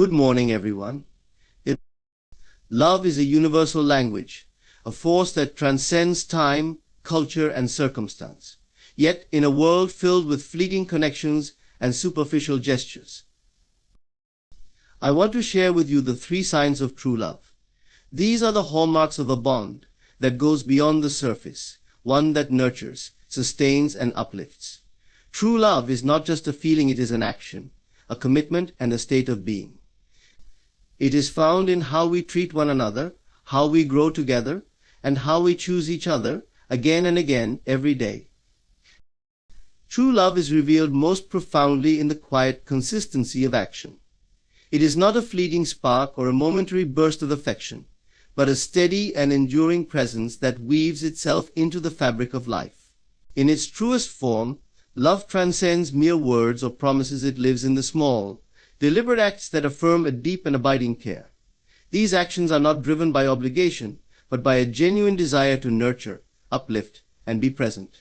Good morning, everyone. Love is a universal language, a force that transcends time, culture, and circumstance. Yet, in a world filled with fleeting connections and superficial gestures, I want to share with you the 3 signs of true love. These are the hallmarks of a bond that goes beyond the surface, one that nurtures, sustains, and uplifts. True love is not just a feeling, it is an action, a commitment, and a state of being. It is found in how we treat one another, how we grow together, and how we choose each other again and again every day. True love is revealed most profoundly in the quiet consistency of action. It is not a fleeting spark or a momentary burst of affection, but a steady and enduring presence that weaves itself into the fabric of life. In its truest form, love transcends mere words or promises. It lives in the small, deliberate acts that affirm a deep and abiding care. These actions are not driven by obligation, but by a genuine desire to nurture, uplift, and be present.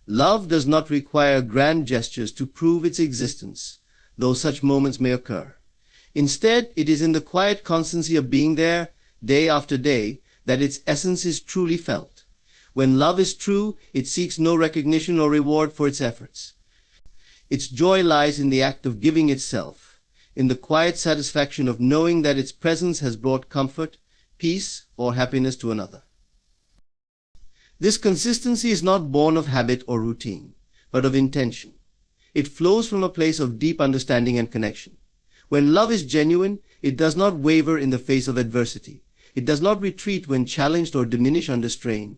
Love does not require grand gestures to prove its existence, though such moments may occur. Instead, it is in the quiet constancy of being there, day after day, that its essence is truly felt. When love is true, it seeks no recognition or reward for its efforts. Its joy lies in the act of giving itself, in the quiet satisfaction of knowing that its presence has brought comfort, peace, or happiness to another. This consistency is not born of habit or routine, but of intention. It flows from a place of deep understanding and connection. When love is genuine, it does not waver in the face of adversity. It does not retreat when challenged or diminish under strain.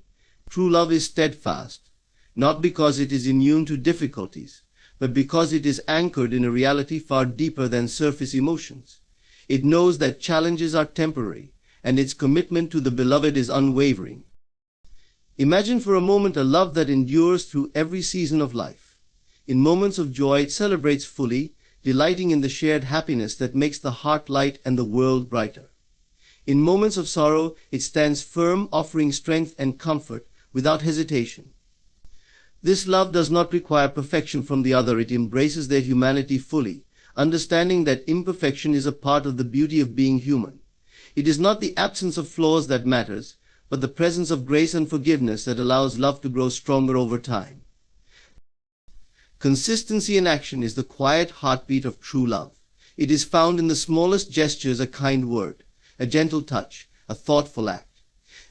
True love is steadfast, not because it is immune to difficulties, but because it is anchored in a reality far deeper than surface emotions. It knows that challenges are temporary, and its commitment to the beloved is unwavering. Imagine for a moment a love that endures through every season of life. In moments of joy, it celebrates fully, delighting in the shared happiness that makes the heart light and the world brighter. In moments of sorrow, it stands firm, offering strength and comfort without hesitation. This love does not require perfection from the other. It embraces their humanity fully, understanding that imperfection is a part of the beauty of being human. It is not the absence of flaws that matters, but the presence of grace and forgiveness that allows love to grow stronger over time. Consistency in action is the quiet heartbeat of true love. It is found in the smallest gestures, a kind word, a gentle touch, a thoughtful act.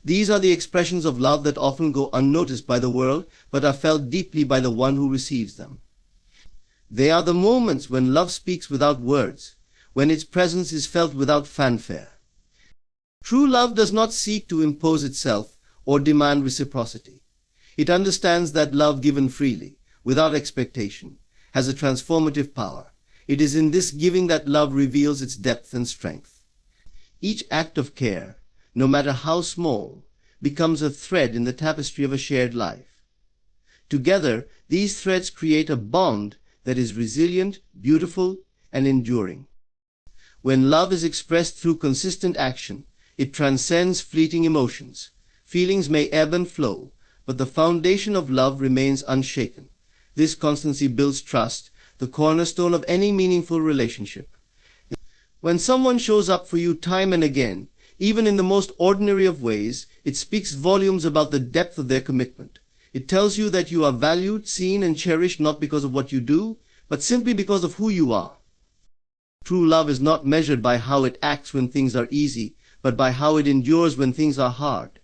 These are the expressions of love that often go unnoticed by the world, but are felt deeply by the one who receives them. They are the moments when love speaks without words, when its presence is felt without fanfare. True love does not seek to impose itself or demand reciprocity. It understands that love given freely, without expectation, has a transformative power. It is in this giving that love reveals its depth and strength. Each act of care, no matter how small, becomes a thread in the tapestry of a shared life. Together, these threads create a bond that is resilient, beautiful, and enduring. When love is expressed through consistent action, it transcends fleeting emotions. Feelings may ebb and flow, but the foundation of love remains unshaken. This constancy builds trust, the cornerstone of any meaningful relationship. When someone shows up for you time and again, even in the most ordinary of ways, it speaks volumes about the depth of their commitment. It tells you that you are valued, seen, and cherished not because of what you do, but simply because of who you are. True love is not measured by how it acts when things are easy, but by how it endures when things are hard.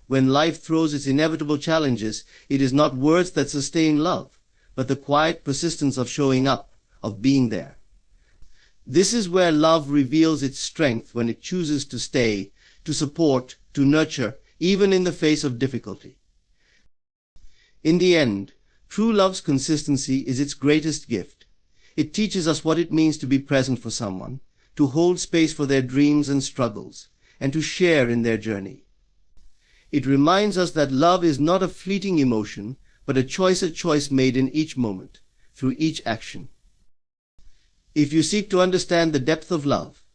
When life throws its inevitable challenges, it is not words that sustain love, but the quiet persistence of showing up, of being there. This is where love reveals its strength, when it chooses to stay, to support, to nurture, even in the face of difficulty. In the end, true love's consistency is its greatest gift. It teaches us what it means to be present for someone, to hold space for their dreams and struggles, and to share in their journey. It reminds us that love is not a fleeting emotion, but a choice made in each moment, through each action. If you seek to understand the depth of love,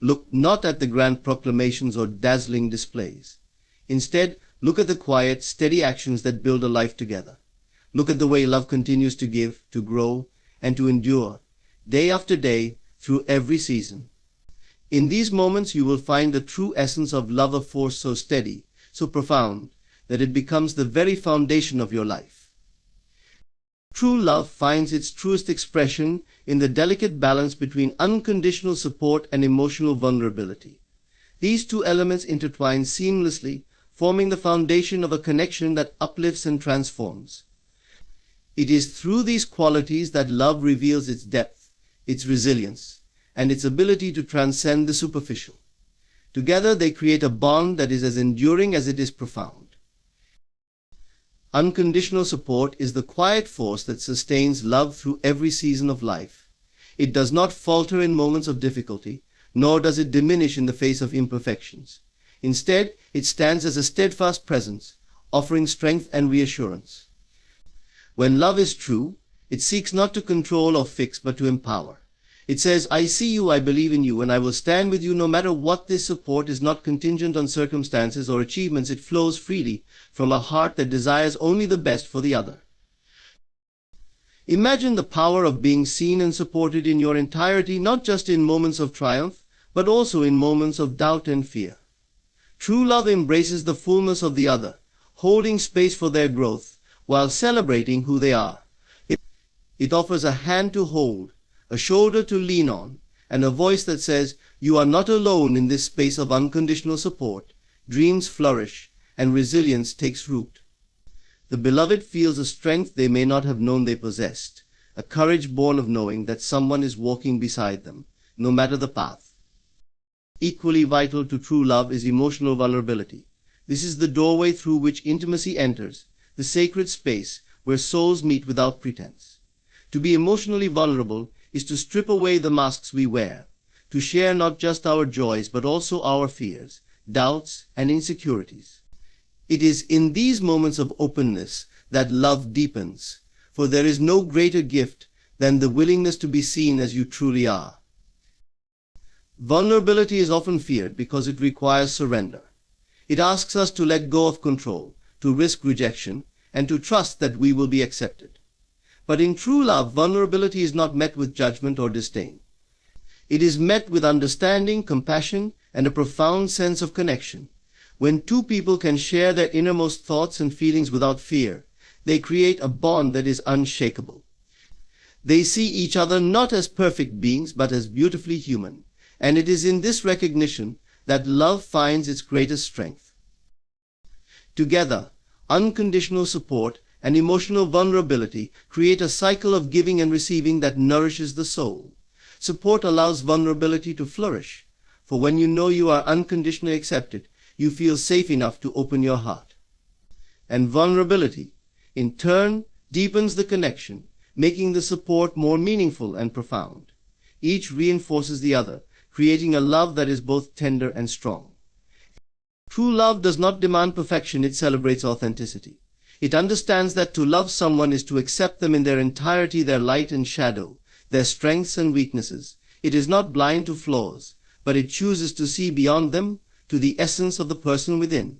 look not at the grand proclamations or dazzling displays. Instead, look at the quiet, steady actions that build a life together. Look at the way love continues to give, to grow, and to endure, day after day, through every season. In these moments you will find the true essence of love, a force so steady, so profound, that it becomes the very foundation of your life. True love finds its truest expression in the delicate balance between unconditional support and emotional vulnerability. These two elements intertwine seamlessly, forming the foundation of a connection that uplifts and transforms. It is through these qualities that love reveals its depth, its resilience, and its ability to transcend the superficial. Together they create a bond that is as enduring as it is profound. Unconditional support is the quiet force that sustains love through every season of life. It does not falter in moments of difficulty, nor does it diminish in the face of imperfections. Instead, it stands as a steadfast presence, offering strength and reassurance. When love is true, it seeks not to control or fix, but to empower. It says, "I see you, I believe in you, and I will stand with you no matter what." This support is not contingent on circumstances or achievements. It flows freely from a heart that desires only the best for the other. Imagine the power of being seen and supported in your entirety, not just in moments of triumph, but also in moments of doubt and fear. True love embraces the fullness of the other, holding space for their growth while celebrating who they are. It offers a hand to hold, a shoulder to lean on, and a voice that says, "You are not alone in this space of unconditional support." Dreams flourish, and resilience takes root. The beloved feels a strength they may not have known they possessed, a courage born of knowing that someone is walking beside them, no matter the path. Equally vital to true love is emotional vulnerability. This is the doorway through which intimacy enters, the sacred space where souls meet without pretense. To be emotionally vulnerable is to strip away the masks we wear, to share not just our joys but also our fears, doubts, and insecurities. It is in these moments of openness that love deepens, for there is no greater gift than the willingness to be seen as you truly are. Vulnerability is often feared because it requires surrender. It asks us to let go of control, to risk rejection, and to trust that we will be accepted. But in true love, vulnerability is not met with judgment or disdain. It is met with understanding, compassion, and a profound sense of connection. When two people can share their innermost thoughts and feelings without fear, they create a bond that is unshakable. They see each other not as perfect beings, but as beautifully human, and it is in this recognition that love finds its greatest strength. Together, unconditional support and emotional vulnerability create a cycle of giving and receiving that nourishes the soul. Support allows vulnerability to flourish, for when you know you are unconditionally accepted, you feel safe enough to open your heart. And vulnerability, in turn, deepens the connection, making the support more meaningful and profound. Each reinforces the other, creating a love that is both tender and strong. True love does not demand perfection, it celebrates authenticity. It understands that to love someone is to accept them in their entirety, their light and shadow, their strengths and weaknesses. It is not blind to flaws, but it chooses to see beyond them, to the essence of the person within.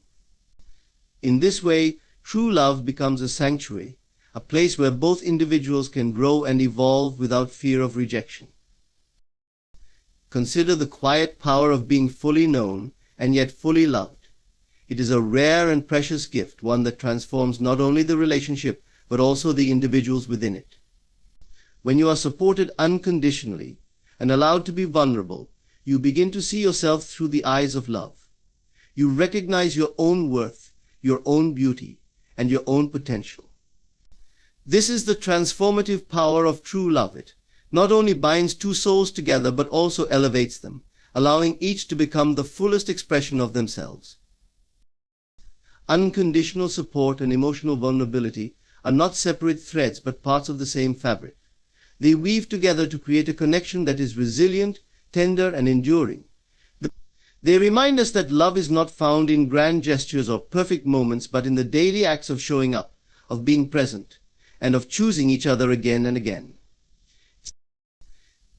In this way, true love becomes a sanctuary, a place where both individuals can grow and evolve without fear of rejection. Consider the quiet power of being fully known and yet fully loved. It is a rare and precious gift, one that transforms not only the relationship, but also the individuals within it. When you are supported unconditionally and allowed to be vulnerable, you begin to see yourself through the eyes of love. You recognize your own worth, your own beauty, and your own potential. This is the transformative power of true love. It not only binds two souls together, but also elevates them, allowing each to become the fullest expression of themselves. Unconditional support and emotional vulnerability are not separate threads, but parts of the same fabric. They weave together to create a connection that is resilient, tender, and enduring. They remind us that love is not found in grand gestures or perfect moments, but in the daily acts of showing up, of being present, and of choosing each other again and again.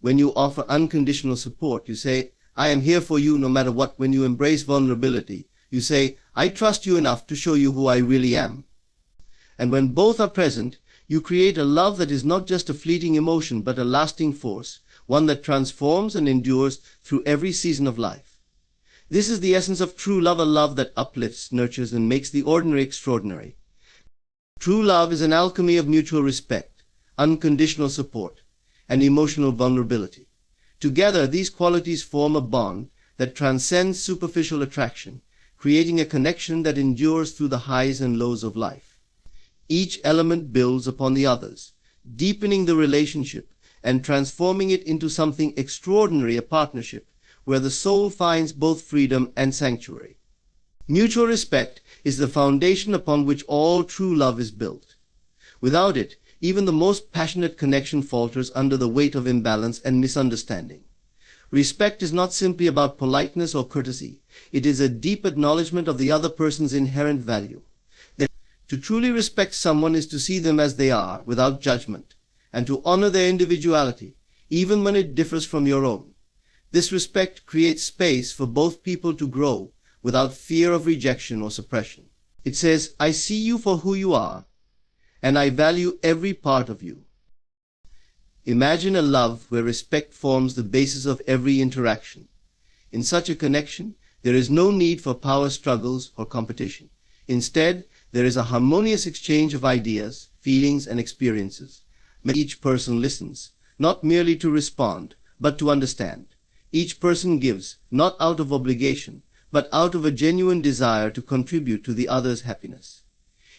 When you offer unconditional support, you say, "I am here for you no matter what." When you embrace vulnerability, you say, "I trust you enough to show you who I really am." And when both are present, you create a love that is not just a fleeting emotion, but a lasting force, one that transforms and endures through every season of life. This is the essence of true love, a love that uplifts, nurtures, and makes the ordinary extraordinary. True love is an alchemy of mutual respect, unconditional support, and emotional vulnerability. Together, these qualities form a bond that transcends superficial attraction, creating a connection that endures through the highs and lows of life. Each element builds upon the others, deepening the relationship and transforming it into something extraordinary, a partnership where the soul finds both freedom and sanctuary. Mutual respect is the foundation upon which all true love is built. Without it, even the most passionate connection falters under the weight of imbalance and misunderstanding. Respect is not simply about politeness or courtesy. It is a deep acknowledgement of the other person's inherent value. To truly respect someone is to see them as they are, without judgment, and to honor their individuality, even when it differs from your own. This respect creates space for both people to grow without fear of rejection or suppression. It says, "I see you for who you are, and I value every part of you." Imagine a love where respect forms the basis of every interaction. In such a connection, there is no need for power struggles or competition. Instead, there is a harmonious exchange of ideas, feelings, and experiences. Each person listens, not merely to respond, but to understand. Each person gives, not out of obligation, but out of a genuine desire to contribute to the other's happiness.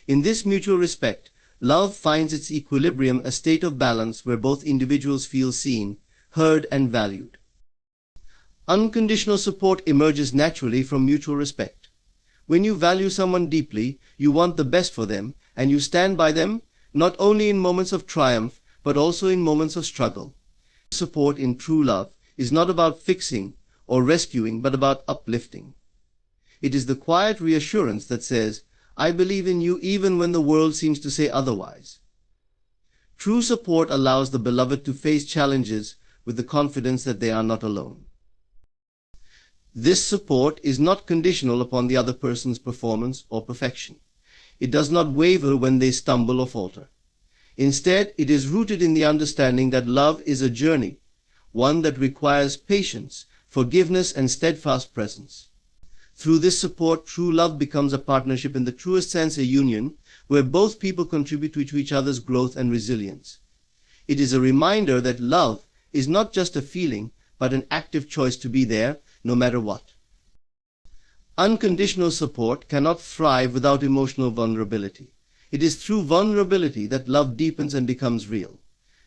In this mutual respect, love finds its equilibrium, a state of balance where both individuals feel seen, heard, and valued. Unconditional support emerges naturally from mutual respect. When you value someone deeply, you want the best for them, and you stand by them, not only in moments of triumph, but also in moments of struggle. Support in true love is not about fixing or rescuing, but about uplifting. It is the quiet reassurance that says, "I believe in you even when the world seems to say otherwise." True support allows the beloved to face challenges with the confidence that they are not alone. This support is not conditional upon the other person's performance or perfection. It does not waver when they stumble or falter. Instead, it is rooted in the understanding that love is a journey, one that requires patience, forgiveness, and steadfast presence. Through this support, true love becomes a partnership in the truest sense, a union where both people contribute to each other's growth and resilience. It is a reminder that love is not just a feeling, but an active choice to be there, no matter what. Unconditional support cannot thrive without emotional vulnerability. It is through vulnerability that love deepens and becomes real.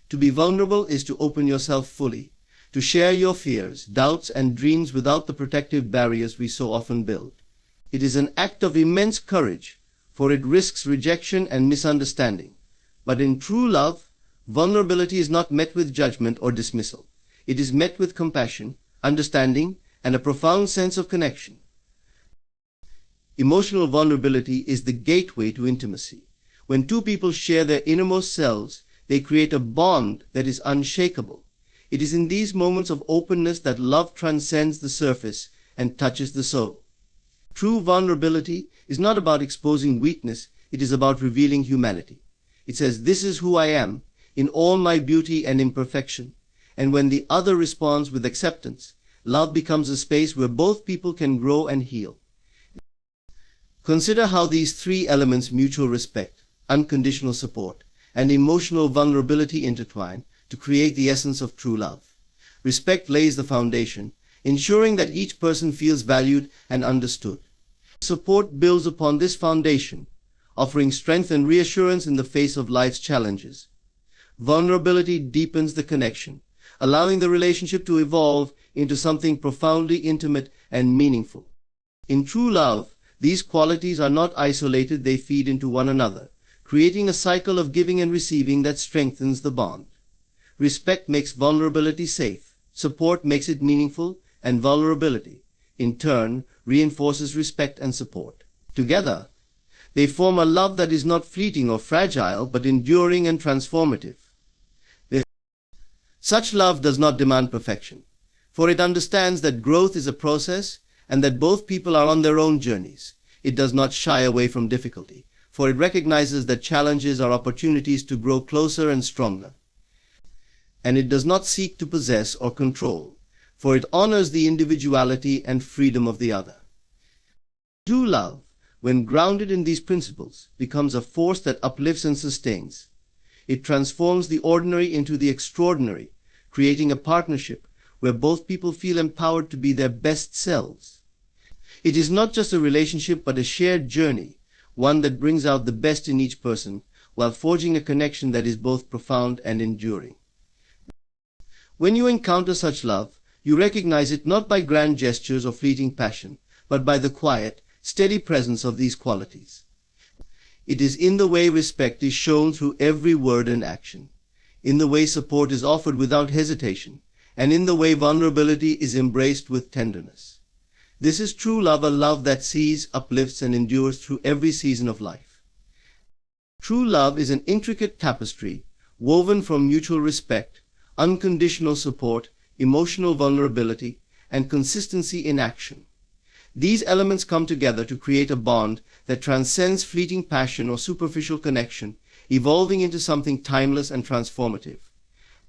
To be vulnerable is to open yourself fully, to share your fears, doubts, and dreams without the protective barriers we so often build. It is an act of immense courage, for it risks rejection and misunderstanding. But in true love, vulnerability is not met with judgment or dismissal. It is met with compassion, understanding, and a profound sense of connection. Emotional vulnerability is the gateway to intimacy. When two people share their innermost selves, they create a bond that is unshakable. It is in these moments of openness that love transcends the surface and touches the soul. True vulnerability is not about exposing weakness, it is about revealing humanity. It says, "This is who I am, in all my beauty and imperfection." And when the other responds with acceptance, love becomes a space where both people can grow and heal. Consider how these three elements, mutual respect, unconditional support, and emotional vulnerability, intertwine to create the essence of true love. Respect lays the foundation, ensuring that each person feels valued and understood. Support builds upon this foundation, offering strength and reassurance in the face of life's challenges. Vulnerability deepens the connection, allowing the relationship to evolve into something profoundly intimate and meaningful. In true love, these qualities are not isolated, they feed into one another, creating a cycle of giving and receiving that strengthens the bond. Respect makes vulnerability safe, support makes it meaningful, and vulnerability, in turn, reinforces respect and support. Together, they form a love that is not fleeting or fragile, but enduring and transformative. Such love does not demand perfection, for it understands that growth is a process and that both people are on their own journeys. It does not shy away from difficulty, for it recognizes that challenges are opportunities to grow closer and stronger. and it does not seek to possess or control, for it honors the individuality and freedom of the other. True love, when grounded in these principles, becomes a force that uplifts and sustains. It transforms the ordinary into the extraordinary, creating a partnership where both people feel empowered to be their best selves. It is not just a relationship but a shared journey, one that brings out the best in each person while forging a connection that is both profound and enduring. When you encounter such love, you recognize it not by grand gestures or fleeting passion, but by the quiet, steady presence of these qualities. It is in the way respect is shown through every word and action, in the way support is offered without hesitation, and in the way vulnerability is embraced with tenderness. This is true love, a love that sees, uplifts, and endures through every season of life. True love is an intricate tapestry woven from mutual respect, unconditional support, emotional vulnerability, and consistency in action. These elements come together to create a bond that transcends fleeting passion or superficial connection, evolving into something timeless and transformative.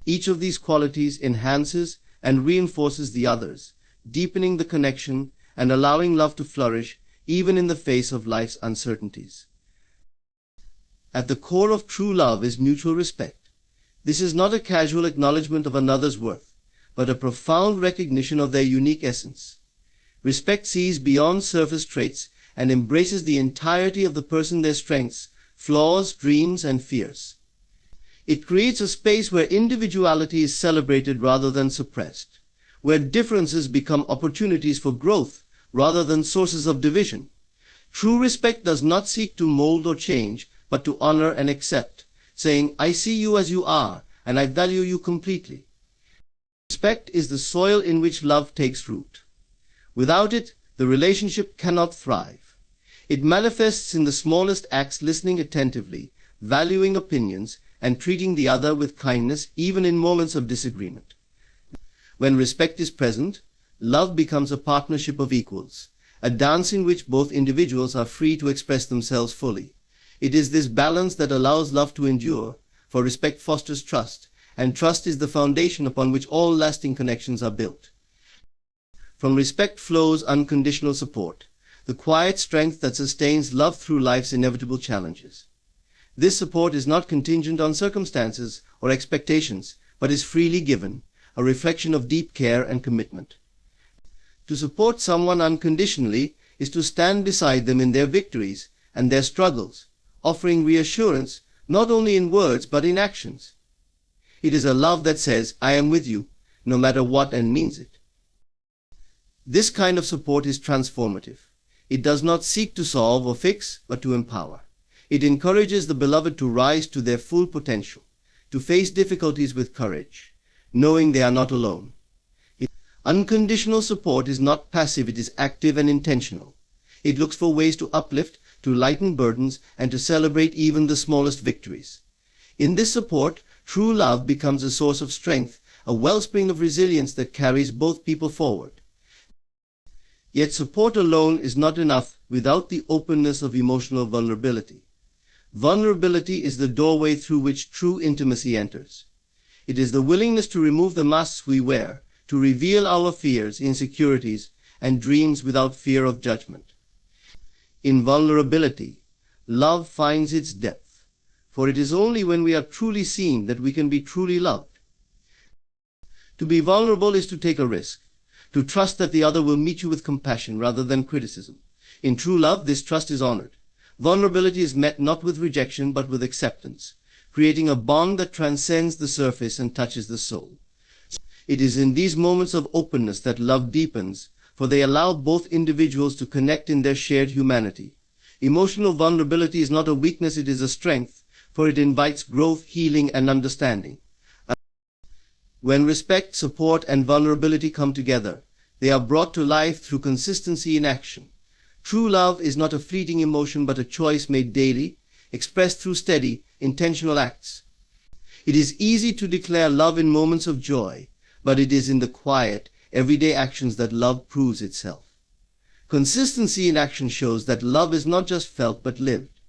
Each of these qualities enhances and reinforces the others, deepening the connection and allowing love to flourish even in the face of life's uncertainties. At the core of true love is mutual respect. This is not a casual acknowledgement of another's worth, but a profound recognition of their unique essence. Respect sees beyond surface traits and embraces the entirety of the person, their strengths, flaws, dreams, and fears. It creates a space where individuality is celebrated rather than suppressed, where differences become opportunities for growth rather than sources of division. True respect does not seek to mold or change, but to honor and accept, saying, "I see you as you are, and I value you completely." Respect is the soil in which love takes root. Without it, the relationship cannot thrive. It manifests in the smallest acts, listening attentively, valuing opinions, and treating the other with kindness even in moments of disagreement. When respect is present, love becomes a partnership of equals, a dance in which both individuals are free to express themselves fully. It is this balance that allows love to endure, for respect fosters trust, and trust is the foundation upon which all lasting connections are built. From respect flows unconditional support, the quiet strength that sustains love through life's inevitable challenges. This support is not contingent on circumstances or expectations, but is freely given, a reflection of deep care and commitment. To support someone unconditionally is to stand beside them in their victories and their struggles, offering reassurance not only in words but in actions. It is a love that says, "I am with you, no matter what," and means it. This kind of support is transformative. It does not seek to solve or fix, but to empower. It encourages the beloved to rise to their full potential, to face difficulties with courage, knowing they are not alone. Unconditional support is not passive, it is active and intentional. It looks for ways to uplift, to lighten burdens, and to celebrate even the smallest victories. In this support, true love becomes a source of strength, a wellspring of resilience that carries both people forward. Yet support alone is not enough without the openness of emotional vulnerability. Vulnerability is the doorway through which true intimacy enters. It is the willingness to remove the masks we wear, to reveal our fears, insecurities, and dreams without fear of judgment. In vulnerability, love finds its depth, for it is only when we are truly seen that we can be truly loved. To be vulnerable is to take a risk, to trust that the other will meet you with compassion rather than criticism. In true love, this trust is honored. Vulnerability is met not with rejection but with acceptance, creating a bond that transcends the surface and touches the soul. It is in these moments of openness that love deepens, for they allow both individuals to connect in their shared humanity. Emotional vulnerability is not a weakness, it is a strength, for it invites growth, healing, and understanding. When respect, support, and vulnerability come together, they are brought to life through consistency in action. True love is not a fleeting emotion but a choice made daily, expressed through steady, intentional acts. It is easy to declare love in moments of joy, but it is in the quiet, everyday actions that love proves itself. Consistency in action shows that love is not just felt but lived.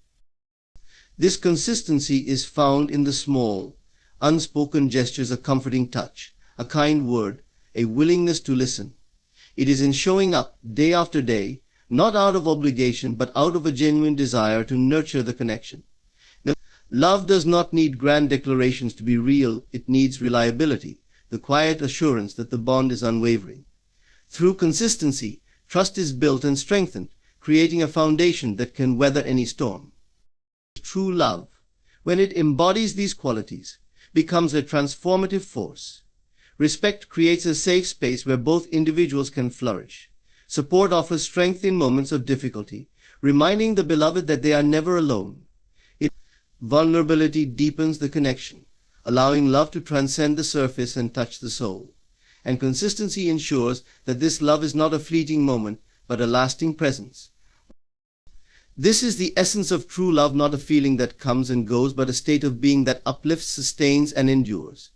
This consistency is found in the small, unspoken gestures, a comforting touch, a kind word, a willingness to listen. It is in showing up day after day, not out of obligation, but out of a genuine desire to nurture the connection. Now, love does not need grand declarations to be real. It needs reliability, the quiet assurance that the bond is unwavering. Through consistency, trust is built and strengthened, creating a foundation that can weather any storm. True love, when it embodies these qualities, becomes a transformative force. Respect creates a safe space where both individuals can flourish. Support offers strength in moments of difficulty, reminding the beloved that they are never alone. Vulnerability deepens the connection, allowing love to transcend the surface and touch the soul. And consistency ensures that this love is not a fleeting moment, but a lasting presence. This is the essence of true love, not a feeling that comes and goes, but a state of being that uplifts, sustains, and endures.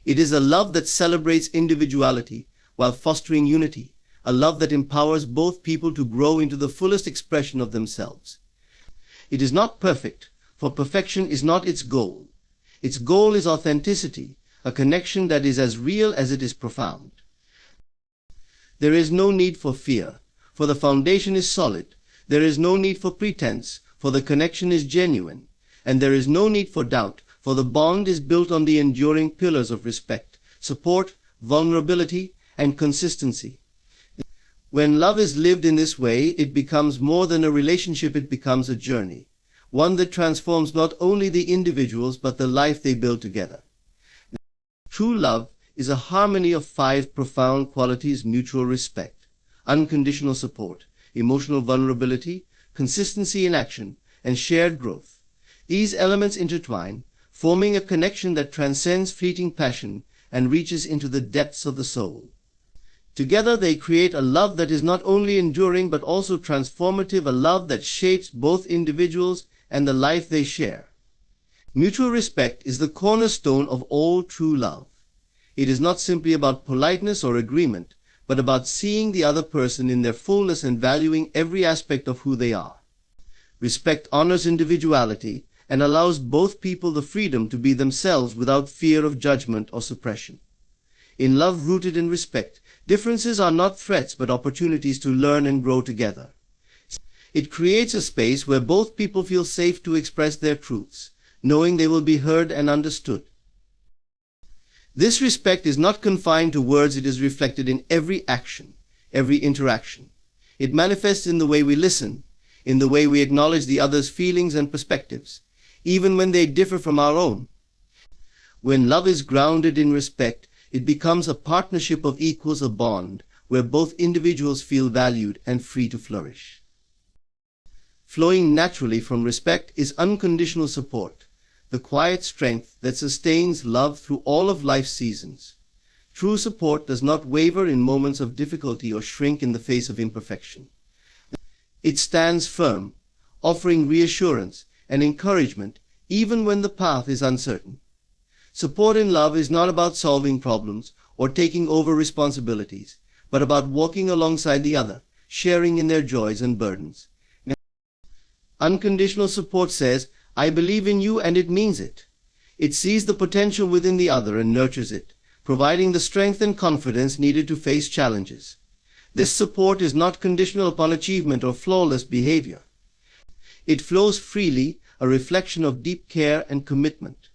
It is a love that celebrates individuality while fostering unity, a love that empowers both people to grow into the fullest expression of themselves. It is not perfect, for perfection is not its goal. Its goal is authenticity, a connection that is as real as it is profound. There is no need for fear, for the foundation is solid. There is no need for pretense, for the connection is genuine. And there is no need for doubt, for the bond is built on the enduring pillars of respect, support, vulnerability, and consistency. When love is lived in this way, it becomes more than a relationship, it becomes a journey, one that transforms not only the individuals but the life they build together. True love is a harmony of 5 profound qualities: mutual respect, unconditional support, emotional vulnerability, consistency in action, and shared growth. These elements intertwine, forming a connection that transcends fleeting passion and reaches into the depths of the soul. Together they create a love that is not only enduring but also transformative, a love that shapes both individuals and the life they share. Mutual respect is the cornerstone of all true love. It is not simply about politeness or agreement, but about seeing the other person in their fullness and valuing every aspect of who they are. Respect honors individuality and allows both people the freedom to be themselves without fear of judgment or suppression. In love rooted in respect, differences are not threats but opportunities to learn and grow together. It creates a space where both people feel safe to express their truths, knowing they will be heard and understood. This respect is not confined to words, it is reflected in every action, every interaction. It manifests in the way we listen, in the way we acknowledge the other's feelings and perspectives, even when they differ from our own. When love is grounded in respect, it becomes a partnership of equals, a bond where both individuals feel valued and free to flourish. Flowing naturally from respect is unconditional support, the quiet strength that sustains love through all of life's seasons. True support does not waver in moments of difficulty or shrink in the face of imperfection. It stands firm, offering reassurance and encouragement even when the path is uncertain. Support in love is not about solving problems or taking over responsibilities, but about walking alongside the other, sharing in their joys and burdens. Unconditional support says, "I believe in you," and it means it. It sees the potential within the other and nurtures it, providing the strength and confidence needed to face challenges. This support is not conditional upon achievement or flawless behavior. It flows freely, a reflection of deep care and commitment.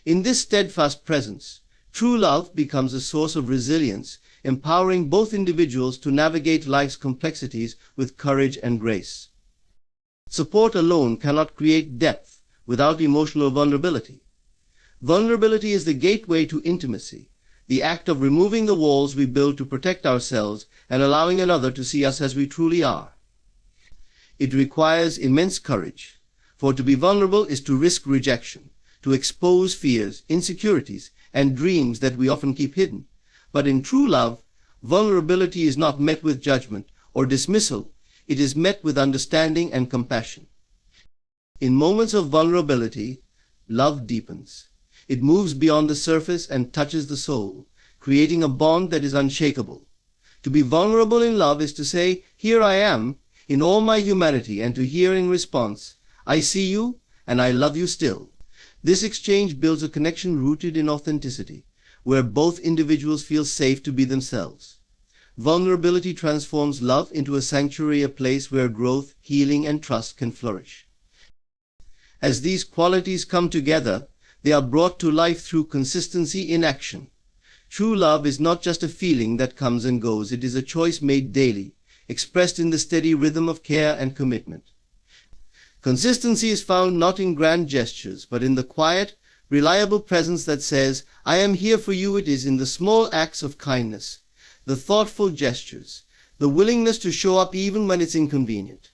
In this steadfast presence, true love becomes a source of resilience, empowering both individuals to navigate life's complexities with courage and grace. Support alone cannot create depth without emotional vulnerability. Vulnerability is the gateway to intimacy, the act of removing the walls we build to protect ourselves and allowing another to see us as we truly are. It requires immense courage, for to be vulnerable is to risk rejection, to expose fears, insecurities, and dreams that we often keep hidden. But in true love, vulnerability is not met with judgment or dismissal. It is met with understanding and compassion. In moments of vulnerability, love deepens. It moves beyond the surface and touches the soul, creating a bond that is unshakable. To be vulnerable in love is to say, "Here I am, in all my humanity," and to hear in response, "I see you, and I love you still." This exchange builds a connection rooted in authenticity, where both individuals feel safe to be themselves. Vulnerability transforms love into a sanctuary, a place where growth, healing, and trust can flourish. As these qualities come together, they are brought to life through consistency in action. True love is not just a feeling that comes and goes, it is a choice made daily, expressed in the steady rhythm of care and commitment. Consistency is found not in grand gestures, but in the quiet, reliable presence that says, "I am here for you." It is in the small acts of kindness, the thoughtful gestures, the willingness to show up even when it's inconvenient.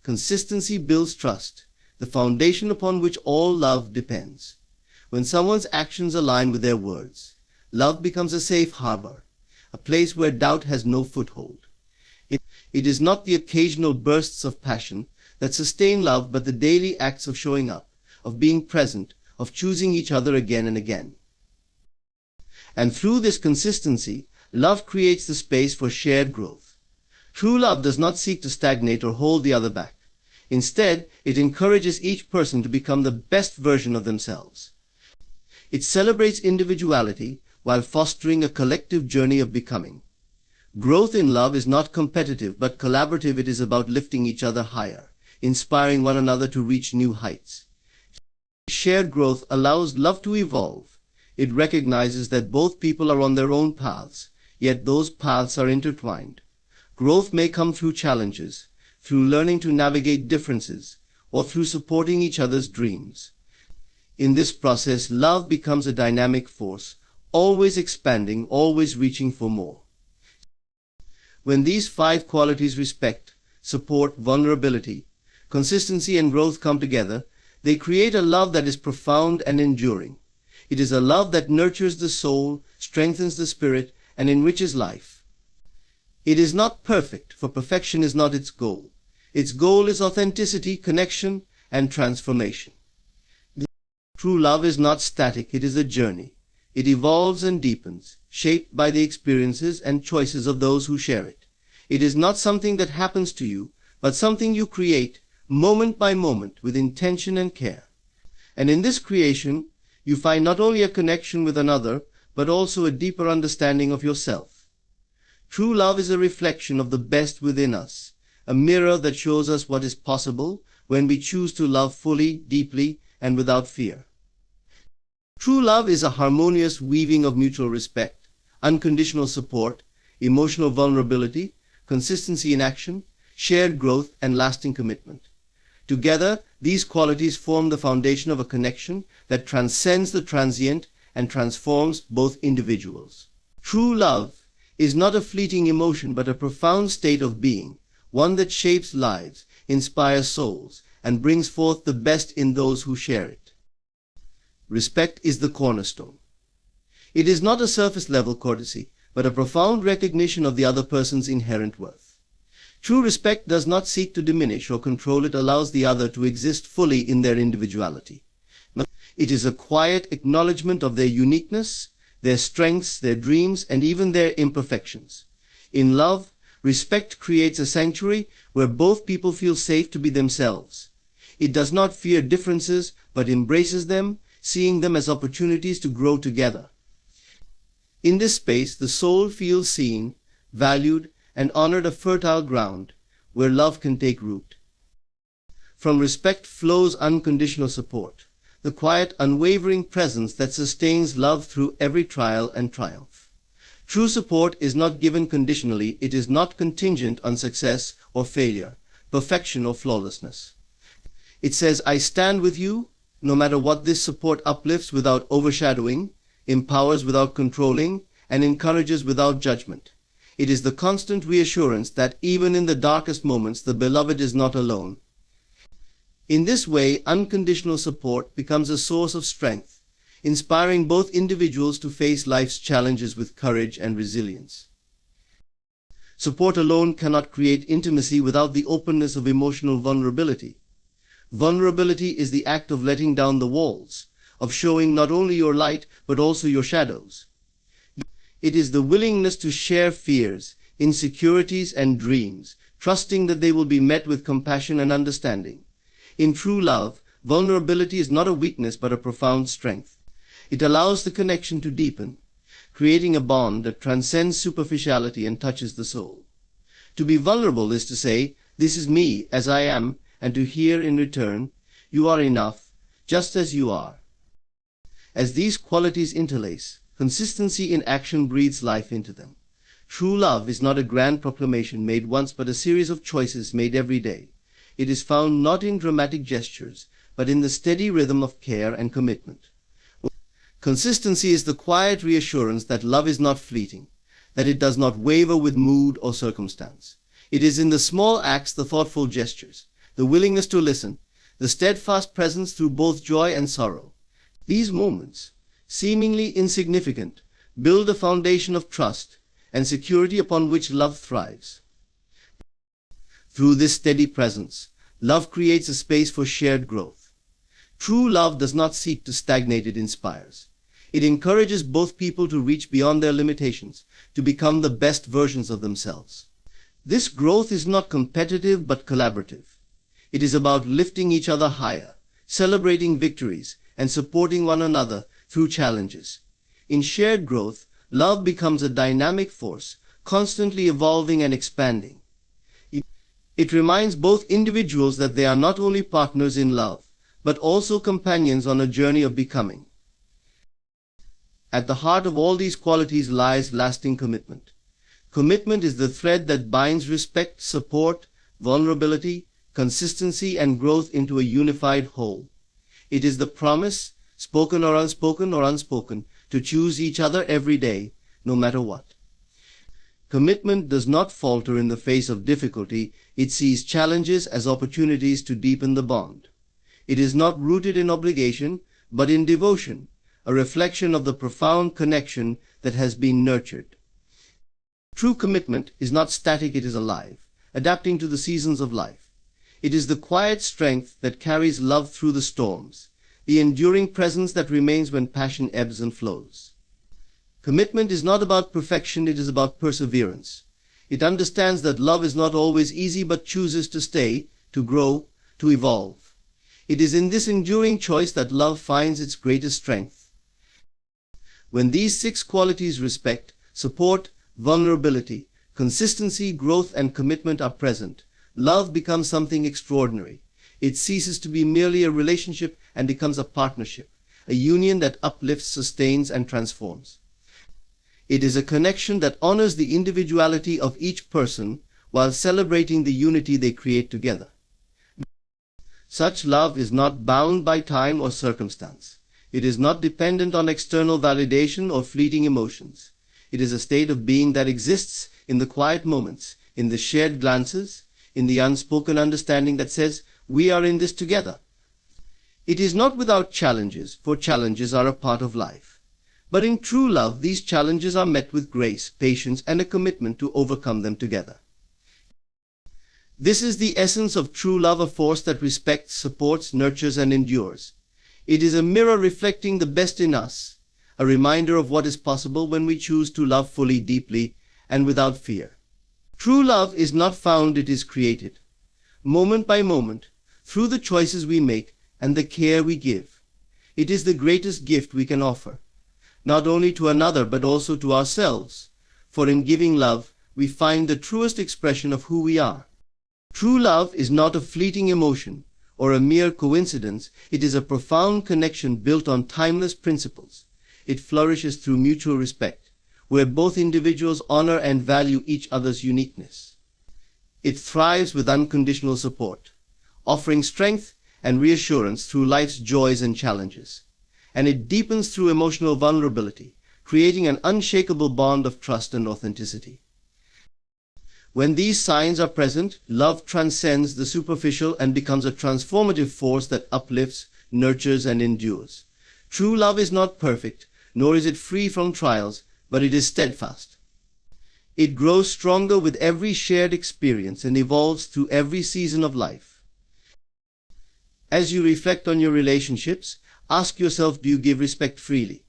Consistency builds trust, the foundation upon which all love depends. When someone's actions align with their words, love becomes a safe harbor, a place where doubt has no foothold. It is not the occasional bursts of passion that sustain love, but the daily acts of showing up, of being present, of choosing each other again and again. And through this consistency, love creates the space for shared growth. True love does not seek to stagnate or hold the other back. Instead, it encourages each person to become the best version of themselves. It celebrates individuality while fostering a collective journey of becoming. Growth in love is not competitive but collaborative. It is about lifting each other higher, inspiring one another to reach new heights. Shared growth allows love to evolve. It recognizes that both people are on their own paths, yet those paths are intertwined. Growth may come through challenges, through learning to navigate differences, or through supporting each other's dreams. In this process, love becomes a dynamic force, always expanding, always reaching for more. When these 5 qualities, respect, support, vulnerability, consistency, and growth, come together, they create a love that is profound and enduring. It is a love that nurtures the soul, strengthens the spirit, and enriches life. It is not perfect, for perfection is not its goal. Its goal is authenticity, connection, and transformation. True love is not static, it is a journey. It evolves and deepens, shaped by the experiences and choices of those who share it. It is not something that happens to you, but something you create, moment by moment, with intention and care. And in this creation, you find not only a connection with another, but also a deeper understanding of yourself. True love is a reflection of the best within us, a mirror that shows us what is possible when we choose to love fully, deeply, and without fear. True love is a harmonious weaving of mutual respect, unconditional support, emotional vulnerability, consistency in action, shared growth, and lasting commitment. Together, these qualities form the foundation of a connection that transcends the transient and transforms both individuals. True love is not a fleeting emotion but a profound state of being, one that shapes lives, inspires souls, and brings forth the best in those who share it. Respect is the cornerstone. It is not a surface-level courtesy, but a profound recognition of the other person's inherent worth. True respect does not seek to diminish or control, it allows the other to exist fully in their individuality. It is a quiet acknowledgement of their uniqueness, their strengths, their dreams, and even their imperfections. In love, respect creates a sanctuary where both people feel safe to be themselves. It does not fear differences, but embraces them, seeing them as opportunities to grow together. In this space, the soul feels seen, valued, and honored, a fertile ground where love can take root. From respect flows unconditional support, the quiet, unwavering presence that sustains love through every trial and triumph. True support is not given conditionally, it is not contingent on success or failure, perfection or flawlessness. It says, "I stand with you," no matter what. This support uplifts without overshadowing, empowers without controlling, and encourages without judgment. It is the constant reassurance that even in the darkest moments, the beloved is not alone. In this way, unconditional support becomes a source of strength, inspiring both individuals to face life's challenges with courage and resilience. Support alone cannot create intimacy without the openness of emotional vulnerability. Vulnerability is the act of letting down the walls, of showing not only your light, but also your shadows. It is the willingness to share fears, insecurities, and dreams, trusting that they will be met with compassion and understanding. In true love, Vulnerability is not a weakness but a profound strength. It allows the connection to deepen, creating a bond that transcends superficiality and touches the soul. To be vulnerable is to say, "This is me as I am," and to hear in return, "You are enough, just as you are." As these qualities interlace, consistency in action breathes life into them. True love is not a grand proclamation made once but a series of choices made every day. It is found not in dramatic gestures, but in the steady rhythm of care and commitment. Consistency is the quiet reassurance that love is not fleeting, that it does not waver with mood or circumstance. It is in the small acts, the thoughtful gestures, the willingness to listen, the steadfast presence through both joy and sorrow. These moments, seemingly insignificant, build a foundation of trust and security upon which love thrives. Through this steady presence, love creates a space for shared growth. True love does not seek to stagnate, it inspires. It encourages both people to reach beyond their limitations, to become the best versions of themselves. This growth is not competitive but collaborative. It is about lifting each other higher, celebrating victories, and supporting one another through challenges. In shared growth, love becomes a dynamic force, constantly evolving and expanding. It reminds both individuals that they are not only partners in love, but also companions on a journey of becoming. At the heart of all these qualities lies lasting commitment. Commitment is the thread that binds respect, support, vulnerability, consistency, and growth into a unified whole. It is the promise, spoken or unspoken, to choose each other every day, no matter what. Commitment does not falter in the face of difficulty. It sees challenges as opportunities to deepen the bond. It is not rooted in obligation, but in devotion, a reflection of the profound connection that has been nurtured. True commitment is not static, it is alive, adapting to the seasons of life. It is the quiet strength that carries love through the storms, the enduring presence that remains when passion ebbs and flows. Commitment is not about perfection, it is about perseverance. It understands that love is not always easy but chooses to stay, to grow, to evolve. It is in this enduring choice that love finds its greatest strength. When these 6 qualities, respect, support, vulnerability, consistency, growth, and commitment, are present, love becomes something extraordinary. It ceases to be merely a relationship and becomes a partnership, a union that uplifts, sustains, and transforms. It is a connection that honors the individuality of each person while celebrating the unity they create together. Such love is not bound by time or circumstance. It is not dependent on external validation or fleeting emotions. It is a state of being that exists in the quiet moments, in the shared glances, in the unspoken understanding that says, "We are in this together." It is not without challenges, for challenges are a part of life. But in true love, these challenges are met with grace, patience, and a commitment to overcome them together. This is the essence of true love, a force that respects, supports, nurtures, and endures. It is a mirror reflecting the best in us, a reminder of what is possible when we choose to love fully, deeply, and without fear. True love is not found, it is created, moment by moment, through the choices we make and the care we give. It is the greatest gift we can offer, not only to another but also to ourselves, for in giving love, we find the truest expression of who we are. True love is not a fleeting emotion or a mere coincidence. It is a profound connection built on timeless principles. It flourishes through mutual respect, where both individuals honor and value each other's uniqueness. It thrives with unconditional support, offering strength and reassurance through life's joys and challenges. And it deepens through emotional vulnerability, creating an unshakable bond of trust and authenticity. When these signs are present, love transcends the superficial and becomes a transformative force that uplifts, nurtures, and endures. True love is not perfect, nor is it free from trials, but it is steadfast. It grows stronger with every shared experience and evolves through every season of life. As you reflect on your relationships, ask yourself, do you give respect freely?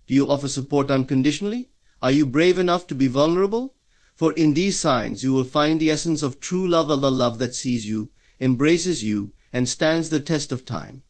Do you offer support unconditionally? Are you brave enough to be vulnerable? For in these signs you will find the essence of true love, a love that sees you, embraces you, and stands the test of time.